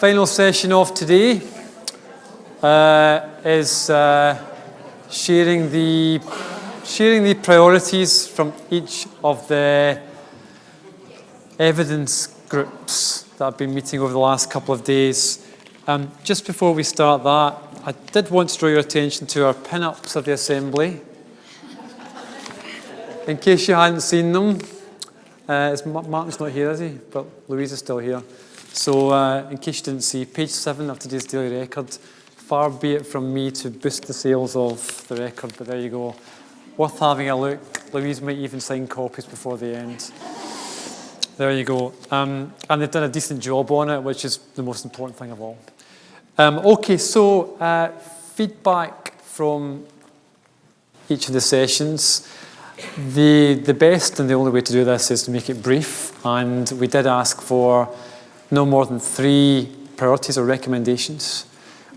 Final session of today is sharing the priorities from each of the evidence groups that I've been meeting over the last couple of days. Just before we start that, I did want to draw your attention to our pin-ups of the Assembly. In case you hadn't seen them, Martin's not here, is he? But Louise is still here. So in case you didn't see, page 7 of today's daily record, far be it from me to boost the sales of the record, but there you go. Worth having a look. Louise might even sign copies before the end. There you go. And they've done a decent job on it, which is the most important thing of all. Okay, so feedback from each of the sessions. The best and the only way to do this is to make it brief, and we did ask for no more than 3 priorities or recommendations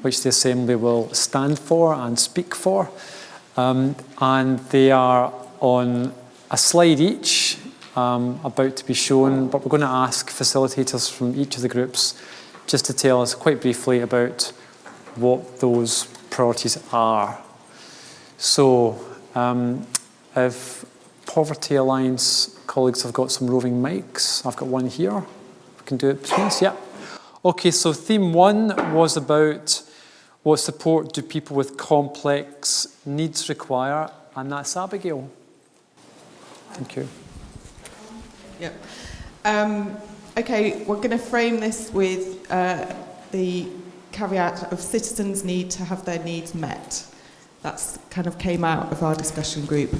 which the Assembly will stand for and speak for, and they are on a slide each, about to be shown, but we're going to ask facilitators from each of the groups just to tell us quite briefly about what those priorities are. So if Poverty Alliance colleagues have got some roving mics, I've got one here. We can do it between us, yeah. Okay, so theme 1 was about what support do people with complex needs require, and that's Abigail. Thank you. Yep. Okay, we're going to frame this with the caveat of citizens need to have their needs met. That's kind of came out of our discussion group.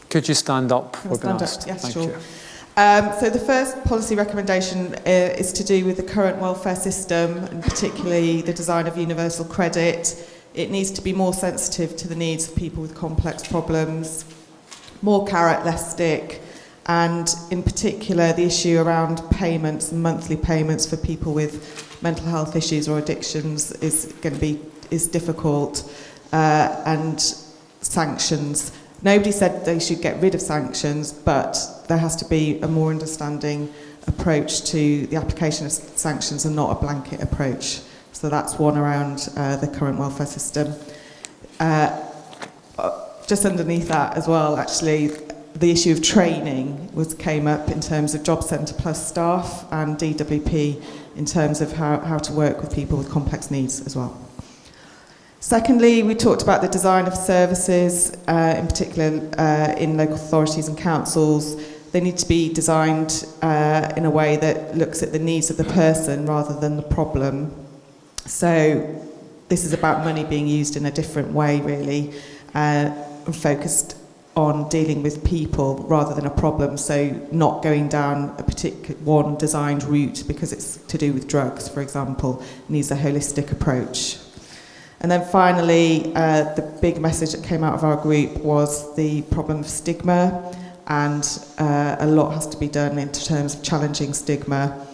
Could you stand up? Stand up? Yes, Thank sure. you. So the first policy recommendation is to do with the current welfare system, and particularly the design of universal credit. It needs to be more sensitive to the needs of people with complex problems, more carrot, less stick, and in particular the issue around payments and monthly payments for people with mental health issues or addictions is difficult, and sanctions. Nobody said they should get rid of sanctions, but there has to be a more understanding approach to the application of sanctions and not a blanket approach. So that's one around the current welfare system. Just underneath that as well, actually, the issue of training came up in terms of Job Centre Plus staff and DWP in terms of how to work with people with complex needs as well. Secondly, we talked about the design of services, in particular in local authorities and councils. They need to be designed in a way that looks at the needs of the person rather than the problem. So this is about money being used in a different way, really, and focused on dealing with people rather than a problem, so not going down a particular one designed route because it's to do with drugs, for example. It needs a holistic approach. And then finally, the big message that came out of our group was the problem of stigma, and a lot has to be done in terms of challenging stigma.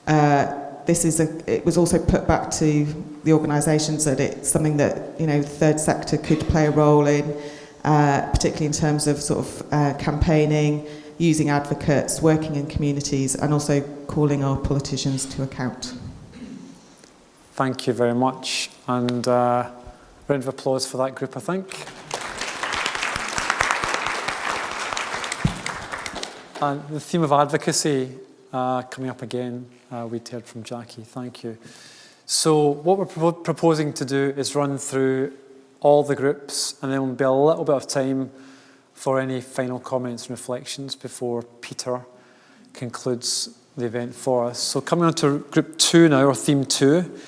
It was also put back to the organisations that it's something that the third sector could play a role in, particularly in terms of sort of campaigning, using advocates, working in communities, and also calling our politicians to account. Thank you very much, and a round of applause for that group, I think. And the theme of advocacy coming up again, we'd heard from Jackie. Thank you. So what we're proposing to do is run through all the groups, and then there'll be a little bit of time for any final comments and reflections before Peter concludes the event for us. So coming on to group 2 now, or theme 2,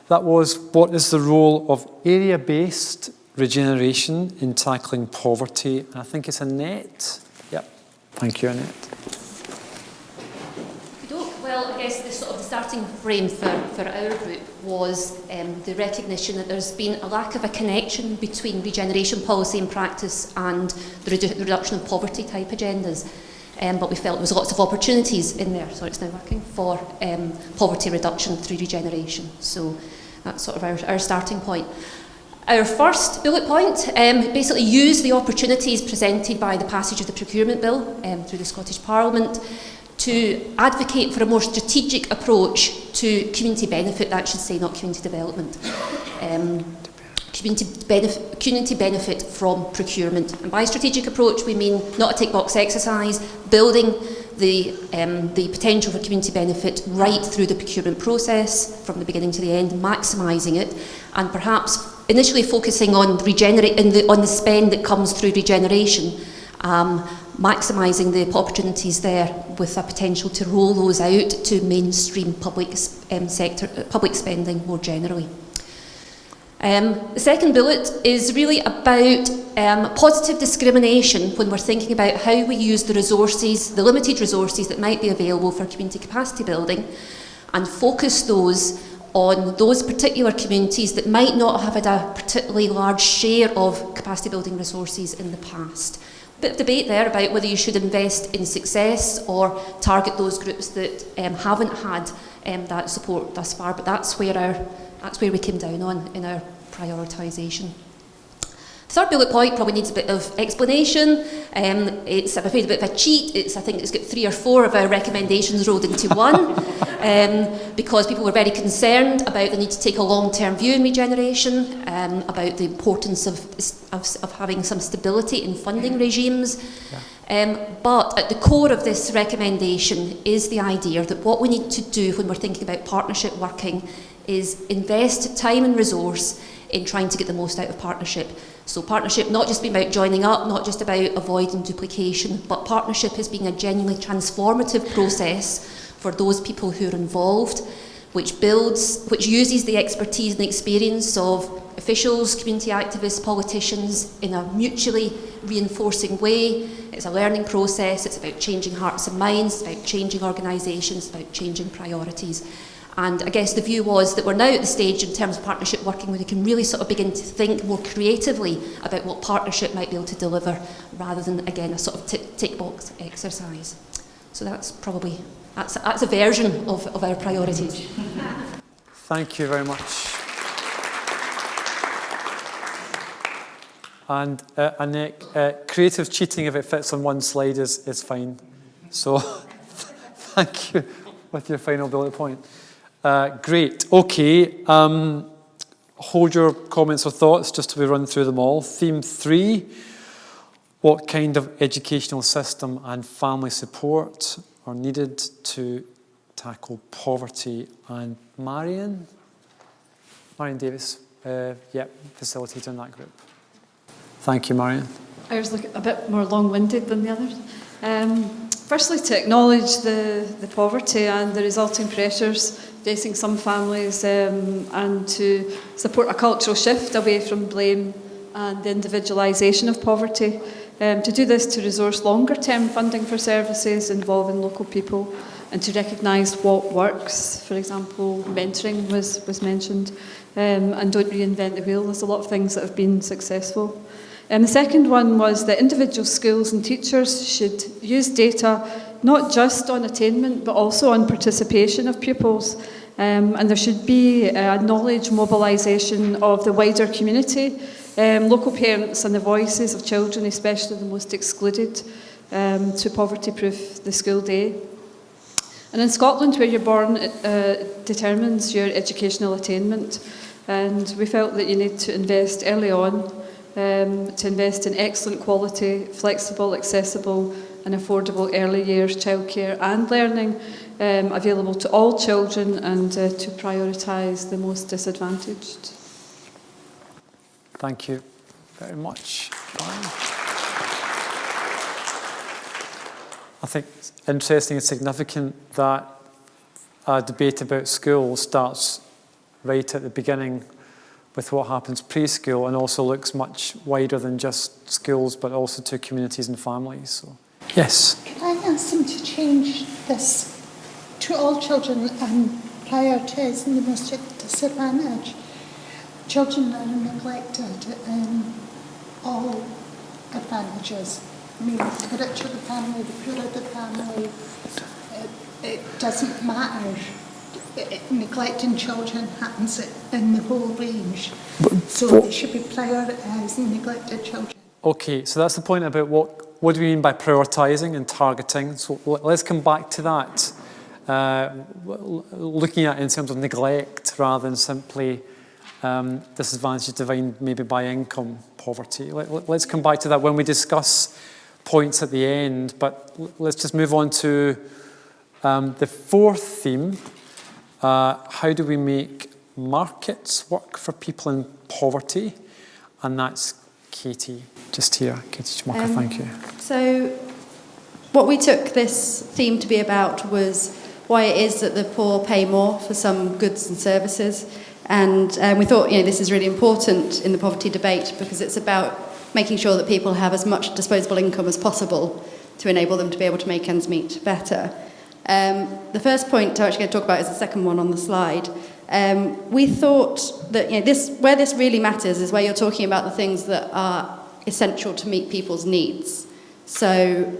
that was what is the role of area-based regeneration in tackling poverty? And I think it's Annette. Yep. Thank you, Annette. Well, I guess the starting frame for our group was the recognition that there's been a lack of a connection between regeneration policy and practice and the reduction of poverty type agendas. But we felt there was lots of opportunities in there, so it's now working for poverty reduction through regeneration. So that's sort of our starting point. Our first bullet point basically used the opportunities presented by the passage of the procurement bill through the Scottish Parliament to advocate for a more strategic approach to community benefit, that should say, not community development. Community benefit from procurement. And by strategic approach, we mean not a tick box exercise, building the potential for community benefit right through the procurement process, from the beginning to the end, maximising it, and perhaps initially focusing on on the spend that comes through regeneration, maximising the opportunities there with a potential to roll those out to mainstream public spending more generally. The second bullet is really about positive discrimination when we're thinking about how we use the resources, the limited resources that might be available for community capacity building, and focus those on those particular communities that might not have had a particularly large share of capacity building resources in the past. Bit of debate there about whether you should invest in success or target those groups that haven't had that support thus far, but that's where we came down on in our prioritisation. The third bullet point probably needs a bit of explanation. It's, I'm afraid, a bit of a cheat. I think it's got 3 or 4 of our recommendations rolled into one, because people were very concerned about the need to take a long-term view in regeneration, about the importance of having some stability in funding regimes. Yeah. But at the core of this recommendation is the idea that what we need to do when we're thinking about partnership working is invest time and resource in trying to get the most out of partnership. So partnership not just being about joining up, not just about avoiding duplication, but partnership as being a genuinely transformative process for those people who are involved, which uses the expertise and experience of officials, community activists, politicians in a mutually reinforcing way. It's a learning process, it's about changing hearts and minds, it's about changing organisations, it's about changing priorities. And I guess the view was that we're now at the stage in terms of partnership working where we can really sort of begin to think more creatively about what partnership might be able to deliver, rather than, again, a sort of tick box exercise. So that's probably, that's a version of our priorities. Thank you very much. And Annette, creative cheating, if it fits on one slide, is fine. So thank you with your final bullet point. Great. Okay. Hold your comments or thoughts just till we run through them all. Theme 3, what kind of educational system and family support are needed to tackle poverty? And Marion Davis, facilitator in that group. Thank you, Marion. I was a bit more long-winded than the others. Firstly, to acknowledge the poverty and the resulting pressures facing some families, and to support a cultural shift away from blame and the individualisation of poverty. To do this, to resource longer-term funding for services involving local people, and to recognise what works. For example, mentoring was mentioned, and don't reinvent the wheel. There's a lot of things that have been successful. The second one was that individual schools and teachers should use data not just on attainment but also on participation of pupils, and there should be a knowledge mobilisation of the wider community, local parents and the voices of children, especially the most excluded, to poverty-proof the school day. And in Scotland, where you're born, determines your educational attainment, and we felt that you need to invest early on, to invest in excellent quality, flexible, accessible and affordable early years childcare and learning available to all children, and to prioritise the most disadvantaged. Thank you very much. I think it's interesting and significant that a debate about schools starts right at the beginning with what happens preschool, and also looks much wider than just schools, but also to communities and families. So, yes. Could I ask them to change this to all children and prioritising the most disadvantaged? Children are neglected in all advantages. I mean, the richer the family, the poorer the family, it doesn't matter. Neglecting children happens in the whole range. So we should be prioritising neglected children. Okay, so that's the point about what what do we mean by prioritising and targeting? So let's come back to that. Looking at it in terms of neglect rather than simply disadvantages defined maybe by income poverty. Let's come back to that when we discuss points at the end, but let's just move on to the fourth theme. How do we make markets work for people in poverty? And that's Katie, just here. Katie Schumacher, thank you. So what we took this theme to be about was why it is that the poor pay more for some goods and services. And we thought, this is really important in the poverty debate because it's about making sure that people have as much disposable income as possible to enable them to be able to make ends meet better. The first point I'm actually going to talk about is the second one on the slide. We thought that where this really matters is where you're talking about the things that are essential to meet people's needs. So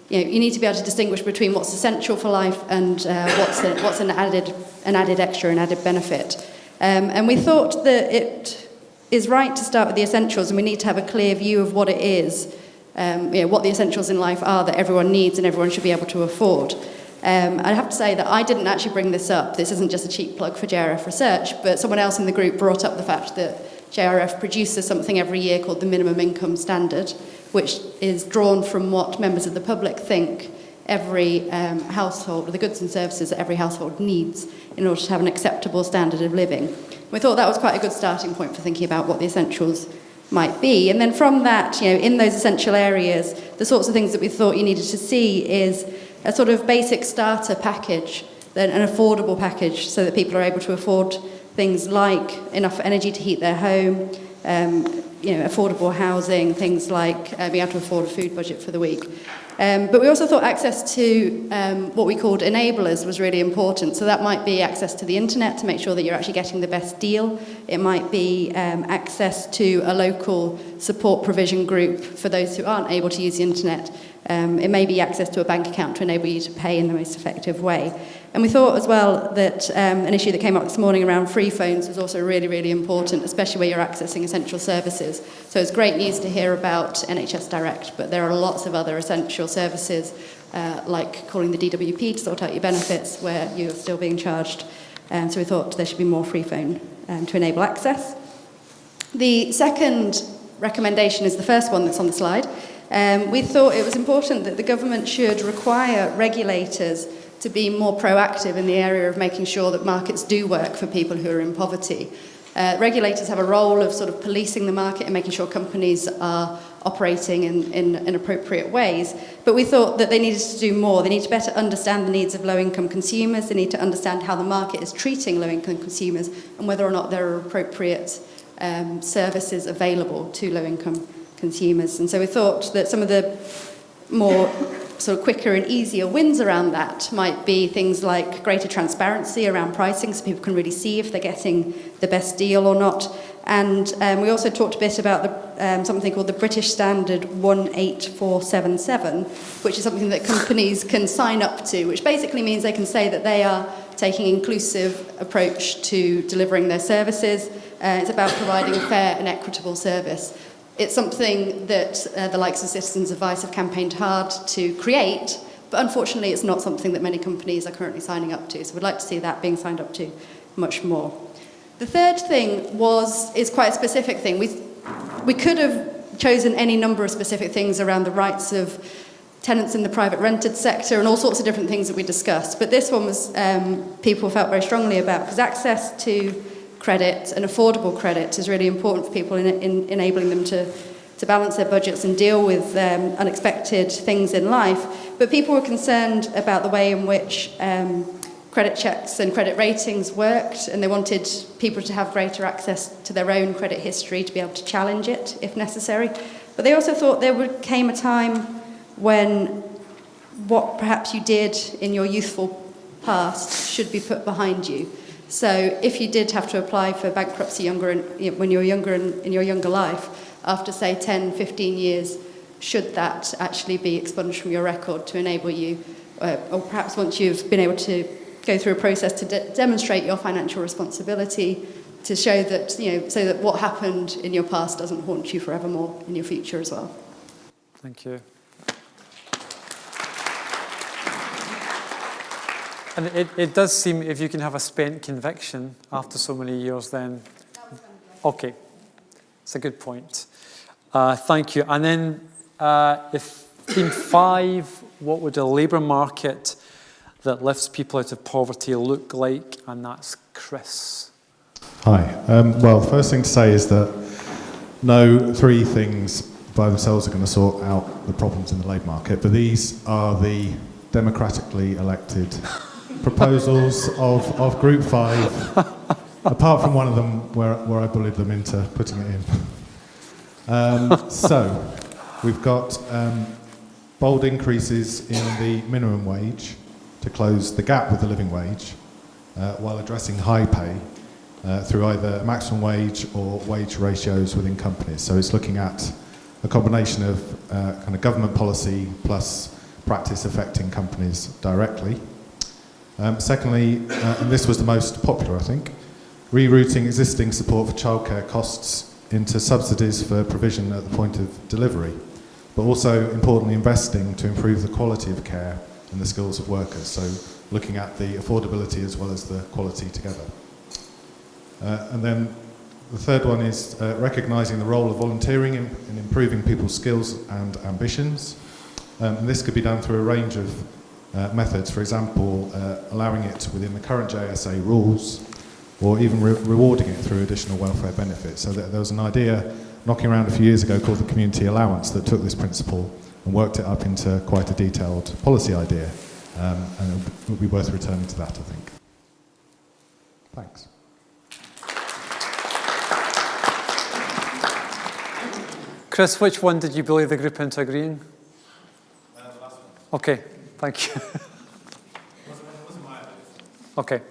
you need to be able to distinguish between what's essential for life and what's an added extra, an added benefit. And we thought that it is right to start with the essentials, and we need to have a clear view of what it is, what the essentials in life are that everyone needs and everyone should be able to afford. I have to say that I didn't actually bring this up. This isn't just a cheap plug for JRF research, but someone else in the group brought up the fact that JRF produces something every year called the Minimum Income Standard, which is drawn from what members of the public think every household, or the goods and services that every household needs in order to have an acceptable standard of living. We thought that was quite a good starting point for thinking about what the essentials might be. And then from that, in those essential areas, the sorts of things that we thought you needed to see is a sort of basic starter package, then an affordable package, so that people are able to afford things like enough energy to heat their home, affordable housing, things like being able to afford a food budget for the week. But we also thought access to what we called enablers was really important. So that might be access to the internet to make sure that you're actually getting the best deal. It might be access to a local support provision group for those who aren't able to use the internet. It may be access to a bank account to enable you to pay in the most effective way. And we thought as well that an issue that came up this morning around free phones was also really, really important, especially where you're accessing essential services. So it's great news to hear about NHS Direct, but there are lots of other essential services, like calling the DWP to sort out your benefits, where you're still being charged. So we thought there should be more free phone to enable access. The second recommendation is the first one that's on the slide. We thought it was important that the government should require regulators to be more proactive in the area of making sure that markets do work for people who are in poverty. Regulators have a role of sort of policing the market and making sure companies are operating in appropriate ways. But we thought that they needed to do more. They need to better understand the needs of low-income consumers. They need to understand how the market is treating low-income consumers and whether or not there are appropriate services available to low-income consumers. And so we thought that some of the more sort of quicker and easier wins around that might be things like greater transparency around pricing so people can really see if they're getting the best deal or not. And we also talked a bit about something called the British Standard 18477, which is something that companies can sign up to, which basically means they can say that they are taking an inclusive approach to delivering their services. It's about providing fair and equitable service. It's something that the likes of Citizens Advice have campaigned hard to create, but unfortunately it's not something that many companies are currently signing up to, so we'd like to see that being signed up to much more. The third thing is quite a specific thing. We could have chosen any number of specific things around the rights of tenants in the private rented sector and all sorts of different things that we discussed, but this one was people felt very strongly about, because access to credit and affordable credit is really important for people in enabling them to balance their budgets and deal with unexpected things in life. But people were concerned about the way in which credit checks and credit ratings worked, and they wanted people to have greater access to their own credit history to be able to challenge it if necessary. But they also thought there came a time when what perhaps you did in your youthful past should be put behind you. So if you did have to apply for bankruptcy when you're younger in your younger life, after say 10, 15 years, should that actually be expunged from your record to enable you, or perhaps once you've been able to go through a process to demonstrate your financial responsibility, to show that, so that what happened in your past doesn't haunt you forevermore in your future as well. Thank you. And it does seem if you can have a spent conviction after so many years, then okay, it's a good point. Thank you. And then if theme 5, what would a labour market that lifts people out of poverty look like? And that's Chris. Hi. Well, the first thing to say is that no 3 things by themselves are going to sort out the problems in the labour market, but these are the democratically elected proposals of Group 5, apart from one of them where I bullied them into putting it in. So, we've got bold increases in the minimum wage to close the gap with the living wage, while addressing high pay through either maximum wage or wage ratios within companies. So it's looking at a combination of kind of government policy plus practice affecting companies directly. Secondly, and this was the most popular, I think, rerouting existing support for childcare costs into subsidies for provision at the point of delivery, but also importantly investing to improve the quality of care and the skills of workers, so looking at the affordability as well as the quality together. And then the third one is recognising the role of volunteering in improving people's skills and ambitions. And this could be done through a range of methods, for example, allowing it within the current JSA rules, or even rewarding it through additional welfare benefits. So there was an idea knocking around a few years ago called the community allowance that took this principle and worked it up into quite a detailed policy idea. And it would be worth returning to that, I think. Thanks. Chris, which one did you bully the group into agreeing? The last one. Okay, thank you. wasn't my idea. Okay.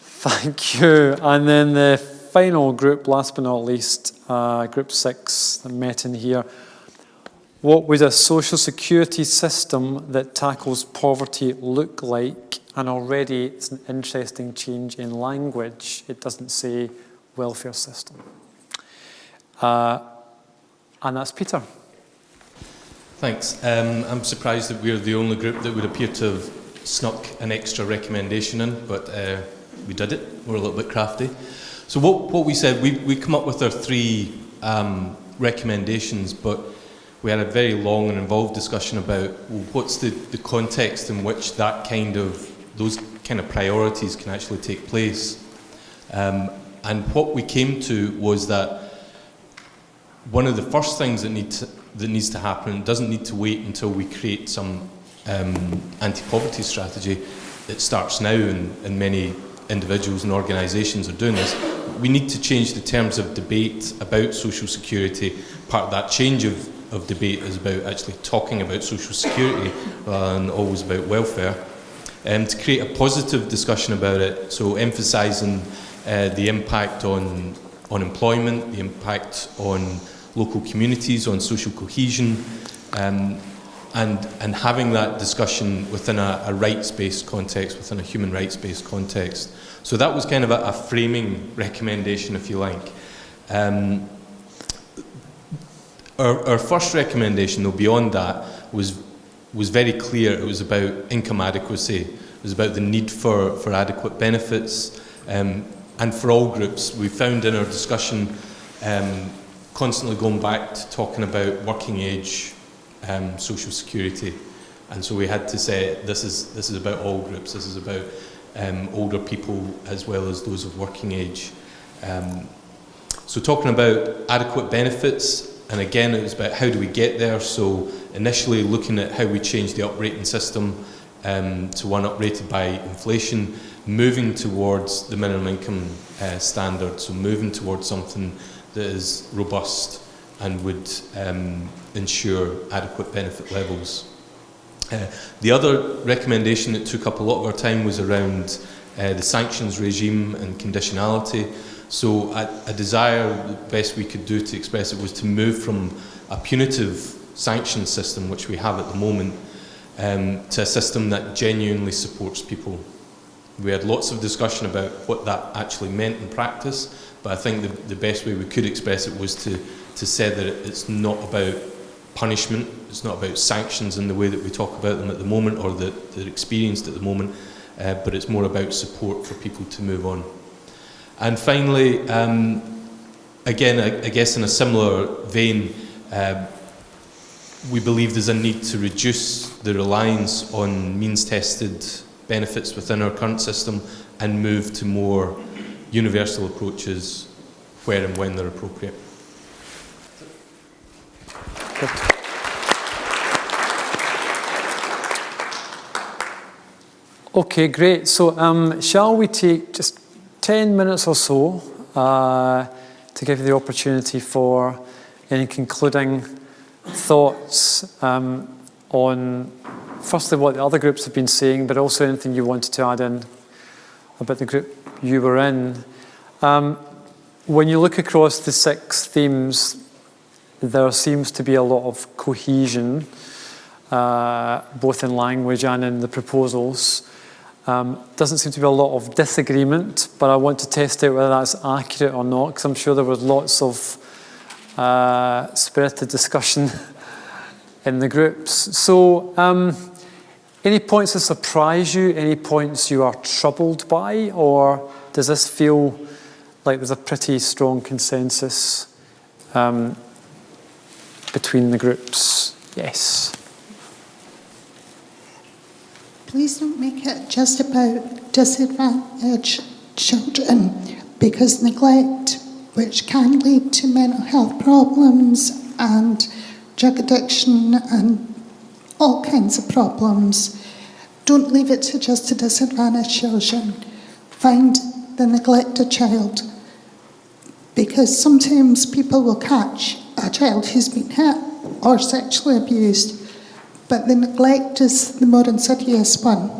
Thank you. And then the final group, last but not least, Group 6, that met in here. What would a social security system that tackles poverty look like? And already it's an interesting change in language. It doesn't say welfare system. And that's Peter. Thanks. I'm surprised that we're the only group that would appear to have snuck an extra recommendation in, but we did it. We're a little bit crafty. So what we said, we come up with our 3 recommendations, but we had a very long and involved discussion about what's the context in which those kind of priorities can actually take place. And what we came to was that one of the first things that needs to happen, doesn't need to wait until we create some anti-poverty strategy. It starts now, and many individuals and organisations are doing this. We need to change the terms of debate about social security. Part of that change of debate is about actually talking about social security rather than always about welfare. To create a positive discussion about it, so emphasising the impact on employment, the impact on local communities, on social cohesion, and having that discussion within a rights-based context, within a human rights-based context. So that was kind of a framing recommendation, if you like. Our first recommendation, though, beyond that, was very clear. It was about income adequacy. It was about the need for adequate benefits. And for all groups, we found in our discussion constantly going back to talking about working age social security, and so we had to say this is about all groups. This is about older people as well as those of working age. So talking about adequate benefits, and again it was about how do we get there. So initially looking at how we change the uprating system to one uprated by inflation, moving towards the minimum income standard, so moving towards something that is robust and would ensure adequate benefit levels. The other recommendation that took up a lot of our time was around the sanctions regime and conditionality. So a desire, the best we could do to express it, was to move from a punitive sanctions system, which we have at the moment, to a system that genuinely supports people. We had lots of discussion about what that actually meant in practice, but I think the best way we could express it was to say that it's not about punishment. It's not about sanctions in the way that we talk about them at the moment or that they're experienced at the moment, but it's more about support for people to move on. And finally, again, I guess in a similar vein, we believe there's a need to reduce the reliance on means-tested benefits within our current system and move to more universal approaches where and when they're appropriate. Good. Okay, great. So shall we take just 10 minutes or so to give you the opportunity for any concluding thoughts on, firstly, what the other groups have been saying, but also anything you wanted to add in about the group you were in. When you look across the 6 themes, there seems to be a lot of cohesion, both in language and in the proposals. Doesn't seem to be a lot of disagreement, but I want to test out whether that's accurate or not, because I'm sure there was lots of spirited discussion in the groups. So, any points that surprise you? Any points you are troubled by? Or does this feel like there's a pretty strong consensus between the groups? Yes. Please don't make it just about disadvantaged children, because neglect, which can lead to mental health problems and drug addiction and all kinds of problems, don't leave it to just the disadvantaged children. Find the neglected child, because sometimes people will catch a child who's been hit or sexually abused, but the neglect is the more insidious one.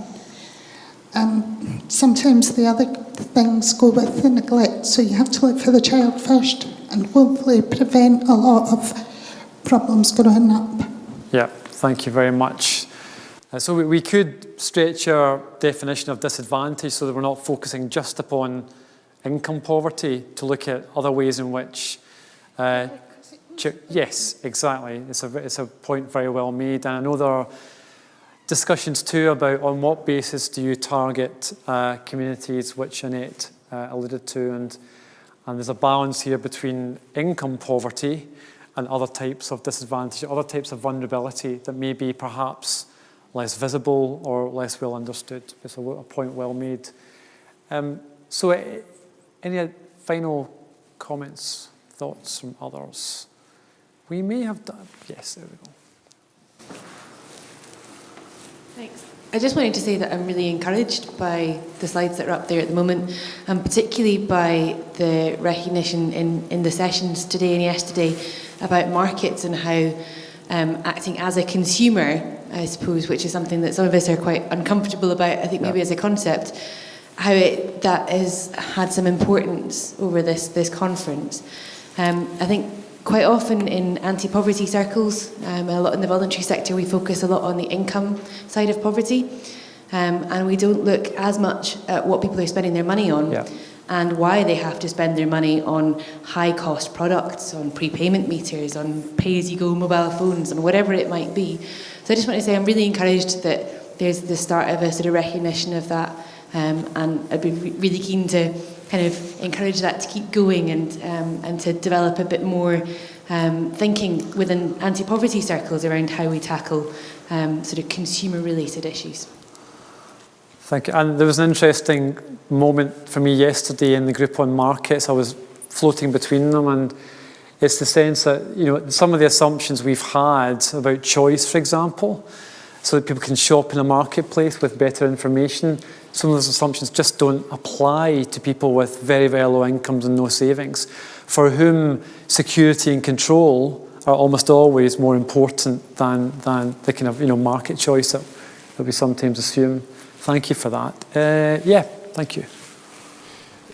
Sometimes the other things go with the neglect, so you have to look for the child first and hopefully prevent a lot of problems growing up. Yeah, thank you very much. So we could stretch our definition of disadvantage so that we're not focusing just upon income poverty, to look at other ways in which yes, exactly. It's a point very well made, and I know there are discussions too about on what basis do you target communities, which Annette alluded to, and there's a balance here between income poverty and other types of disadvantage, other types of vulnerability that may be perhaps less visible or less well understood. It's a point well made. So any final comments, thoughts from others? We may have done, yes, there we go. Thanks. I just wanted to say that I'm really encouraged by the slides that are up there at the moment, and particularly by the recognition in the sessions today and yesterday about markets and how acting as a consumer, I suppose, which is something that some of us are quite uncomfortable about, I think maybe as a concept, how that has had some importance over this conference. I think quite often in anti-poverty circles, a lot in the voluntary sector, we focus a lot on the income side of poverty, and we don't look as much at what people are spending their money on and why they have to spend their money on high-cost products, on prepayment meters, on pay-as-you-go mobile phones, and whatever it might be. So I just want to say I'm really encouraged that there's the start of a sort of recognition of that, and I'd be really keen to kind of encourage that to keep going and to develop a bit more thinking within anti-poverty circles around how we tackle sort of consumer-related issues. Thank you. And there was an interesting moment for me yesterday in the group on markets. I was floating between them, and it's the sense that, you know, some of the assumptions we've had about choice, for example, so that people can shop in a marketplace with better information, some of those assumptions just don't apply to people with very, very low incomes and no savings, for whom security and control are almost always more important than the kind of, you know, market choice that we sometimes assume. Thank you for that. Yeah, thank you.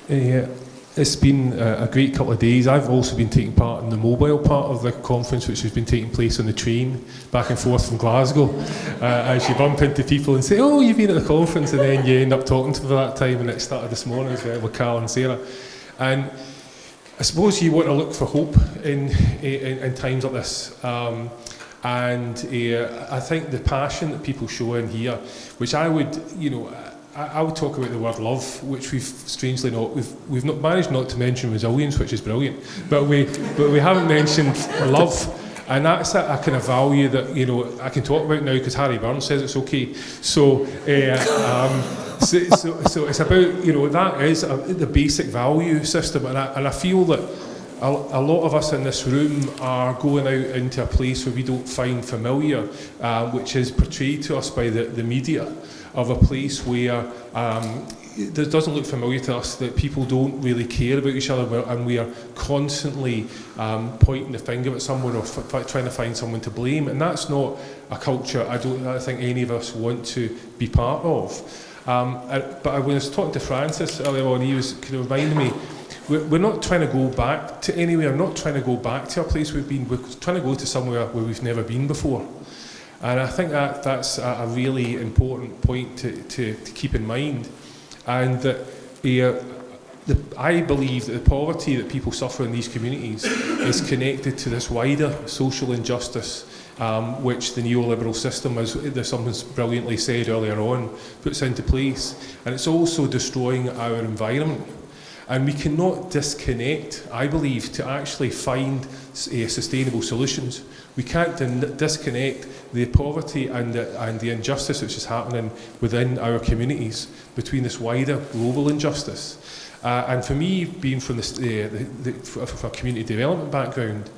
Yeah, it's been a great couple of days. I've also been taking part in the mobile part of the conference, which has been taking place on the train back and forth from Glasgow. As you bump into people and say, oh, you've been at the conference, and then you end up talking to them for that time, and it started this morning with Carl and Sarah. And I suppose you want to look for hope in times like this. And I think the passion that people show in here, which I would, I would talk about the word love, which we've strangely not, we've not managed not to mention resilience, which is brilliant, but we haven't mentioned love. And that's a kind of value that, I can talk about now because Harry Burns says it's okay. So, so it's about, that is the basic value system. And I feel that a lot of us in this room are going out into a place where we don't find familiar, which is portrayed to us by the media, of a place where it doesn't look familiar to us, that people don't really care about each other, and we are constantly pointing the finger at someone or trying to find someone to blame. And that's not a culture I think any of us want to be part of. But when I was talking to Francis earlier on, he was kind of reminding me, we're not trying to go back to anywhere, not trying to go back to a place we've been, we're trying to go to somewhere where we've never been before. And I think that's a really important point to keep in mind. And that I believe that the poverty that people suffer in these communities is connected to this wider social injustice, which the neoliberal system, as someone's brilliantly said earlier on, puts into place. And it's also destroying our environment. And we cannot disconnect, I believe, to actually find sustainable solutions. We can't disconnect the poverty and the injustice which is happening within our communities between this wider global injustice. And for me, being from from a community development background,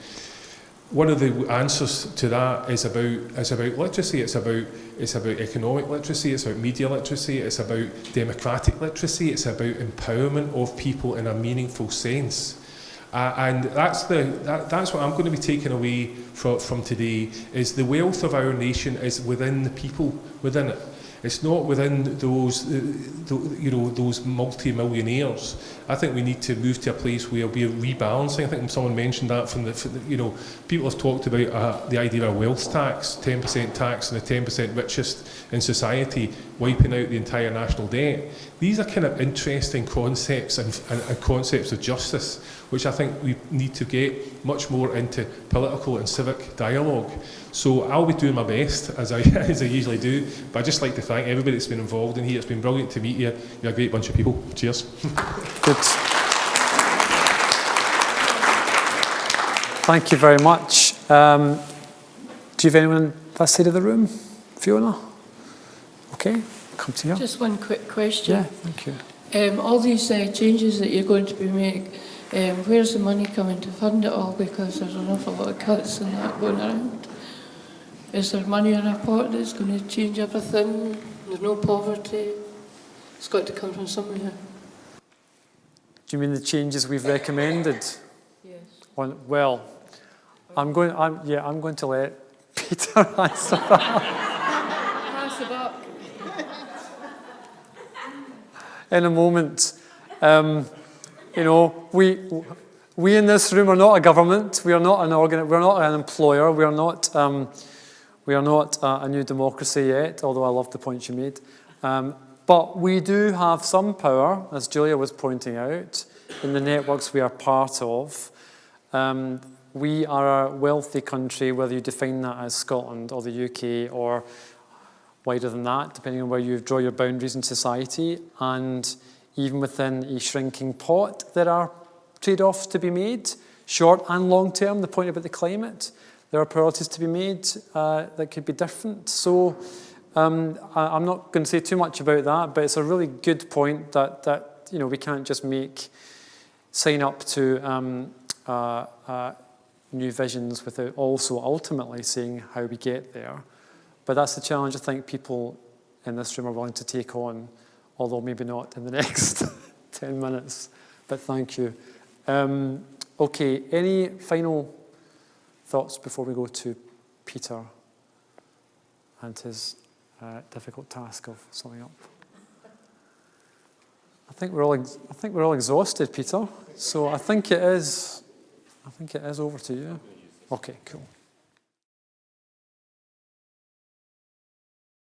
one of the answers to that is about literacy. It's about economic literacy. It's about media literacy. It's about democratic literacy. It's about empowerment of people in a meaningful sense. And that's what I'm going to be taking away from today. Is the wealth of our nation is within the people within it. It's not within those multi-millionaires. I think we need to move to a place where we're rebalancing. I think someone mentioned that people have talked about the idea of a wealth tax, 10% tax on the 10% richest in society, wiping out the entire national debt. These are kind of interesting concepts and concepts of justice, which I think we need to get much more into political and civic dialogue. So I'll be doing my best, as I usually do, but I'd just like to thank everybody that's been involved in here. It's been brilliant to meet you. You're a great bunch of people. Cheers. Good. Thank you very much. Do you have anyone on that side of the room? Fiona? Okay, come to you. Just one quick question. Yeah, thank you. All these changes that you're going to be making, where's the money coming to fund it all? Because there's an awful lot of cuts and that going around. Is there money in a pot that's going to change everything? There's no poverty. It's got to come from somewhere. Do you mean the changes we've recommended? Yes. Well, I'm going to let Peter answer that. Pass the buck. In a moment. We in this room are not a government. We are not we're not an employer. We are not a new democracy yet. Although I love the point you made. But we do have some power, as Julia was pointing out, in the networks we are part of. We are a wealthy country, whether you define that as Scotland or the UK or wider than that, depending on where you draw your boundaries in society. And even within a shrinking pot, there are trade-offs to be made, short and long term. The point about the climate, there are priorities to be made that could be different. So I'm not going to say too much about that, but it's a really good point that we can't just sign up to new visions without also ultimately seeing how we get there. But that's the challenge I think people in this room are willing to take on, although maybe not in the next 10 minutes. But thank you. Okay, any final thoughts before we go to Peter and his difficult task of summing up? I think we're all exhausted, Peter. So I think it is over to you. Okay, cool.